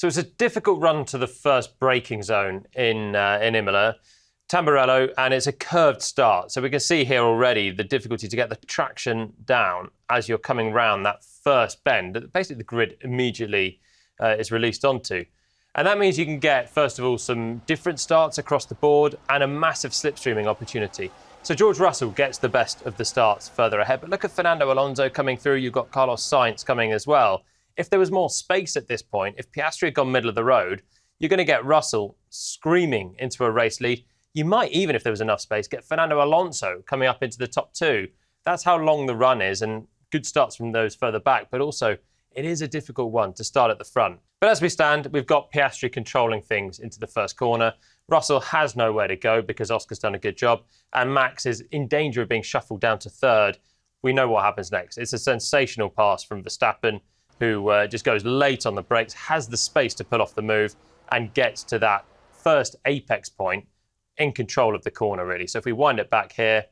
So it's a difficult run to the first braking zone in Imola, Tamburello, and it's a curved start. So we can see here already the difficulty to get the traction down as you're coming round that first bend that basically the grid immediately is released onto. And that means you can get, first of all, some different starts across the board and a massive slipstreaming opportunity. So George Russell gets the best of the starts further ahead. But look at Fernando Alonso coming through. You've got Carlos Sainz coming as well. If there was more space at this point, if Piastri had gone middle of the road, you're going to get Russell screaming into a race lead. You might even, if there was enough space, get Fernando Alonso coming up into the top two. That's how long the run is, and good starts from those further back. But also, it is a difficult one to start at the front. But as we stand, we've got Piastri controlling things into the first corner. Russell has nowhere to go because Oscar's done a good job. And Max is in danger of being shuffled down to third. We know what happens next. It's a sensational pass from Verstappen, who just goes late on the brakes, has the space to pull off the move, and gets to that first apex point in control of the corner, really. So if we wind it back here,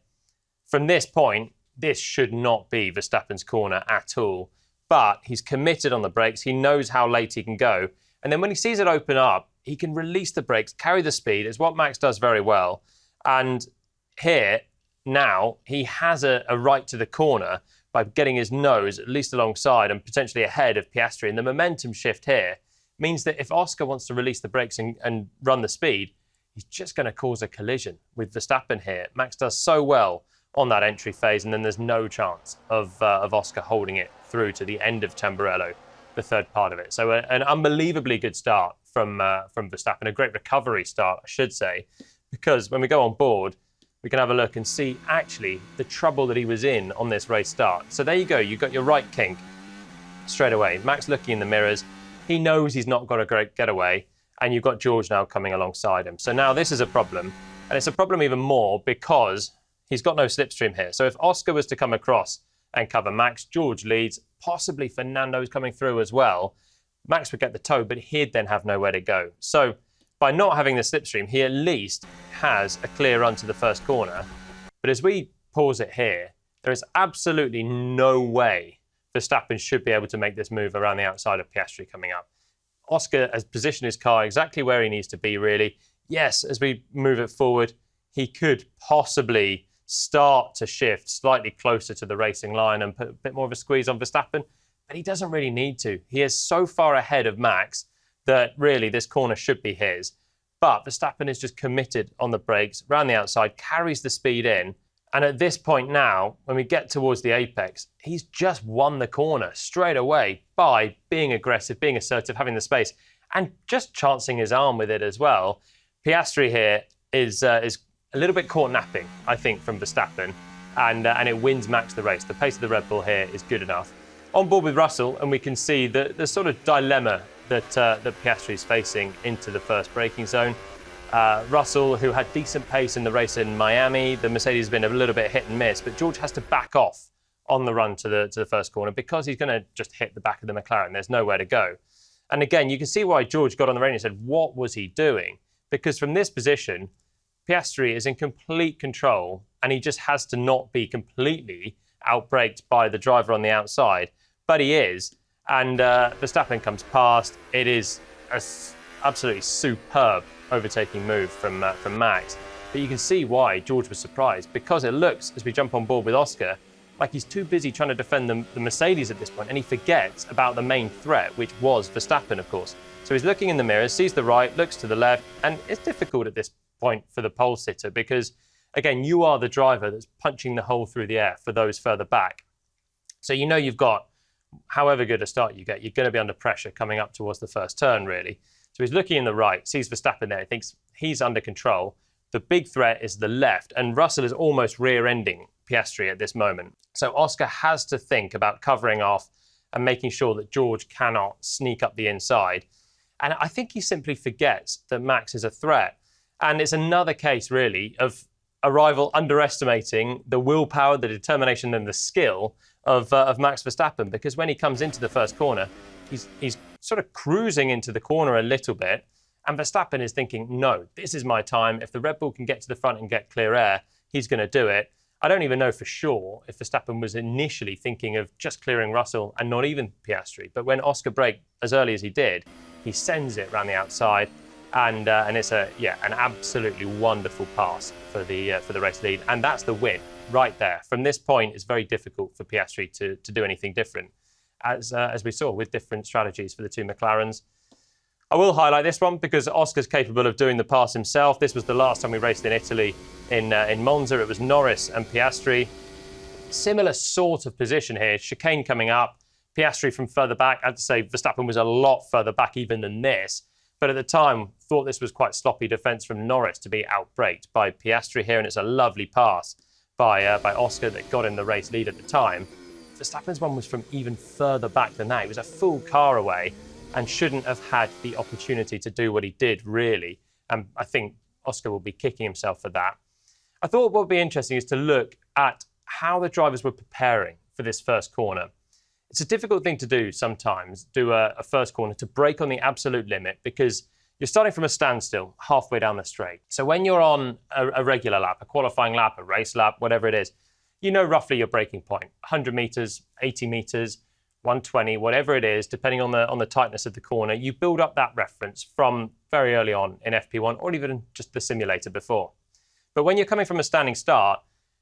from this point, this should not be Verstappen's corner at all. But he's committed on the brakes. He knows how late he can go. And then when he sees it open up, he can release the brakes, carry the speed. It's what Max does very well. And here, now, he has a right to the corner by getting his nose at least alongside and potentially ahead of Piastri. And the momentum shift here means that if Oscar wants to release the brakes and run the speed, he's just going to cause a collision with Verstappen here. Max does so well on that entry phase, and then there's no chance of Oscar holding it through to the end of Tamburello, the third part of it. So an unbelievably good start from Verstappen, a great recovery start, I should say, because when we go on board, we can have a look and see actually the trouble that he was in on this race start. So there you go, you've got your right kink straight away. Max looking in the mirrors, he knows he's not got a great getaway, and you've got George now coming alongside him. So now this is a problem, and it's a problem even more because he's got no slipstream here. So if Oscar was to come across and cover Max, George leads, possibly Fernando's coming through as well. Max would get the toe, but he'd then have nowhere to go. So by not having the slipstream, he at least has a clear run to the first corner. But as we pause it here, there is absolutely no way Verstappen should be able to make this move around the outside of Piastri coming up. Oscar has positioned his car exactly where he needs to be, really. Yes, as we move it forward, he could possibly start to shift slightly closer to the racing line and put a bit more of a squeeze on Verstappen, but he doesn't really need to. He is so far ahead of Max that really this corner should be his. But Verstappen is just committed on the brakes, around the outside, carries the speed in. And at this point now, when we get towards the apex, he's just won the corner straight away by being aggressive, being assertive, having the space, and just chancing his arm with it as well. Piastri here is a little bit caught napping, I think, from Verstappen, and it wins Max the race. The pace of the Red Bull here is good enough. On board with Russell, and we can see the sort of dilemma that Piastri is facing into the first braking zone. Russell, who had decent pace in the race in Miami, the Mercedes has been a little bit hit and miss, but George has to back off on the run to the first corner because he's going to just hit the back of the McLaren. There's nowhere to go. And again, you can see why George got on the radio and said, what was he doing? Because from this position, Piastri is in complete control, and he just has to not be completely outbraked by the driver on the outside. But he is, and Verstappen comes past. It is an absolutely superb overtaking move from Max. But you can see why George was surprised, because it looks, as we jump on board with Oscar, like he's too busy trying to defend the Mercedes at this point, and he forgets about the main threat, which was Verstappen, of course. So he's looking in the mirror, sees the right, looks to the left, and it's difficult at this point for the pole sitter because, again, you are the driver that's punching the hole through the air for those further back. So you know you've got, however good a start you get, you're going to be under pressure coming up towards the first turn, really. So he's looking in the right, sees Verstappen there, thinks he's under control. The big threat is the left, and Russell is almost rear-ending Piastri at this moment. So Oscar has to think about covering off and making sure that George cannot sneak up the inside. And I think he simply forgets that Max is a threat. And it's another case, really, of a rival underestimating the willpower, the determination, and the skill of Max Verstappen. Because when he comes into the first corner, he's sort of cruising into the corner a little bit, and Verstappen is thinking, no, this is my time. If the Red Bull can get to the front and get clear air, he's going to do it. I don't even know for sure if Verstappen was initially thinking of just clearing Russell and not even Piastri. But when Oscar braked as early as he did, He sends it around the outside, and it's an absolutely wonderful pass for the race lead, and that's the win right there. From this point, it's very difficult for Piastri to do anything different, as we saw with different strategies for the two McLarens. I will highlight this one because Oscar's capable of doing the pass himself. This was the last time we raced in Italy in Monza. It was Norris and Piastri. Similar sort of position here. Chicane coming up. Piastri from further back. I have to say Verstappen was a lot further back even than this. But at the time, thought this was quite sloppy defence from Norris to be outbraked by Piastri here. And it's a lovely pass by Oscar that got in the race lead at the time. Verstappen's one was from even further back than that. He was a full car away and shouldn't have had the opportunity to do what he did, really. And I think Oscar will be kicking himself for that. I thought what would be interesting is to look at how the drivers were preparing for this first corner. It's a difficult thing to do sometimes, do a first corner to brake on the absolute limit, because you're starting from a standstill halfway down the straight. So when you're on a regular lap, a qualifying lap, a race lap, whatever it is, you know roughly your braking point, 100 metres, 80 metres, 120, whatever it is, depending on the tightness of the corner. You build up that reference from very early on in FP1 or even just the simulator before. But when you're coming from a standing start,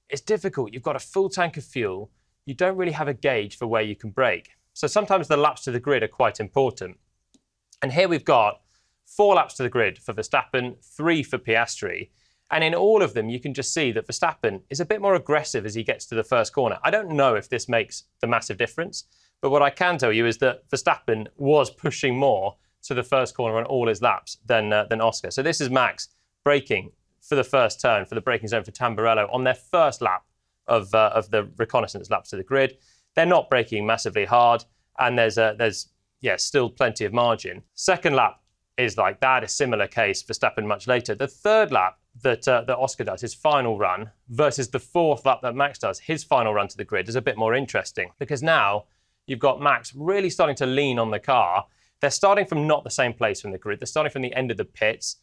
it's difficult. You've got a full tank of fuel. You don't really have a gauge for where you can brake. So sometimes the laps to the grid are quite important. And here we've got 4 laps to the grid for Verstappen, 3 for Piastri. And in all of them, you can just see that Verstappen is a bit more aggressive as he gets to the first corner. I don't know if this makes the massive difference, but what I can tell you is that Verstappen was pushing more to the first corner on all his laps than Oscar. So this is Max braking for the first turn for the braking zone for Tamburello on their first lap of the reconnaissance laps to the grid. They're not braking massively hard, and there's still plenty of margin. Second lap is like that, a similar case. Verstappen much later. The third lap that Oscar does, his final run, versus the fourth lap that Max does, his final run to the grid, is a bit more interesting, because now you've got Max really starting to lean on the car. They're starting from not the same place from the grid. They're starting from the end of the pits.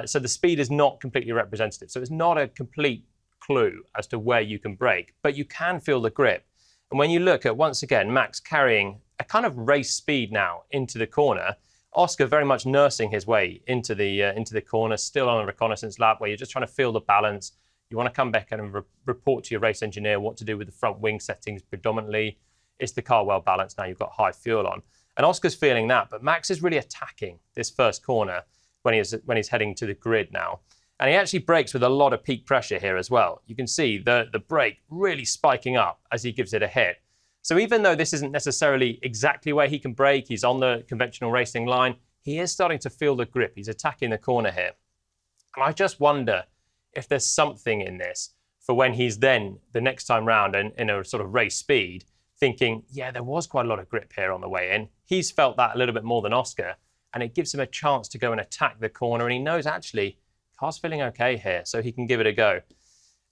So the speed is not completely representative. So it's not a complete clue as to where you can brake, but you can feel the grip. And when you look at, once again, Max carrying a kind of race speed now into the corner, Oscar very much nursing his way into the corner, still on a reconnaissance lap where you're just trying to feel the balance. You want to come back and report to your race engineer what to do with the front wing settings predominantly. Is the car well balanced now? You've got high fuel on. And Oscar's feeling that, but Max is really attacking this first corner when he's heading to the grid now. And he actually brakes with a lot of peak pressure here as well. You can see the brake really spiking up as he gives it a hit. So even though this isn't necessarily exactly where he can brake, he's on the conventional racing line, he is starting to feel the grip. He's attacking the corner here. And I just wonder if there's something in this for when he's then, the next time round in a sort of race speed, thinking, yeah, there was quite a lot of grip here on the way in. He's felt that a little bit more than Oscar, and it gives him a chance to go and attack the corner, and he knows actually, car's feeling okay here, so he can give it a go.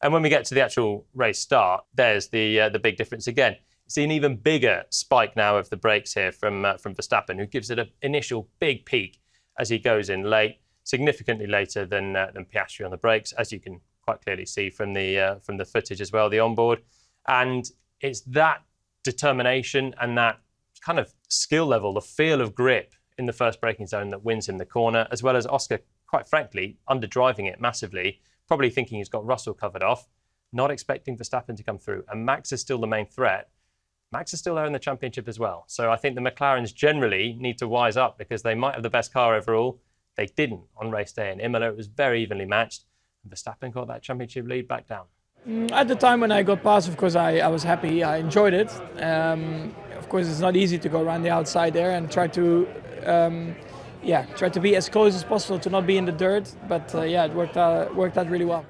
And when we get to the actual race start, there's the big difference again. See an even bigger spike now of the brakes here from Verstappen, who gives it an initial big peak as he goes in late, significantly later than Piastri on the brakes, as you can quite clearly see from the footage as well, the onboard. And it's that determination and that kind of skill level, the feel of grip in the first braking zone that wins him the corner, as well as Oscar, quite frankly, underdriving it massively, probably thinking he's got Russell covered off, not expecting Verstappen to come through. And Max is still the main threat. Max is still there in the championship as well. So I think the McLarens generally need to wise up, because they might have the best car overall. They didn't on race day in Imola. It was very evenly matched. And Verstappen got that championship lead back down. At the time when I got past, of course, I was happy. I enjoyed it. Of course, it's not easy to go around the outside there and try to be as close as possible to not be in the dirt. But it worked out really well.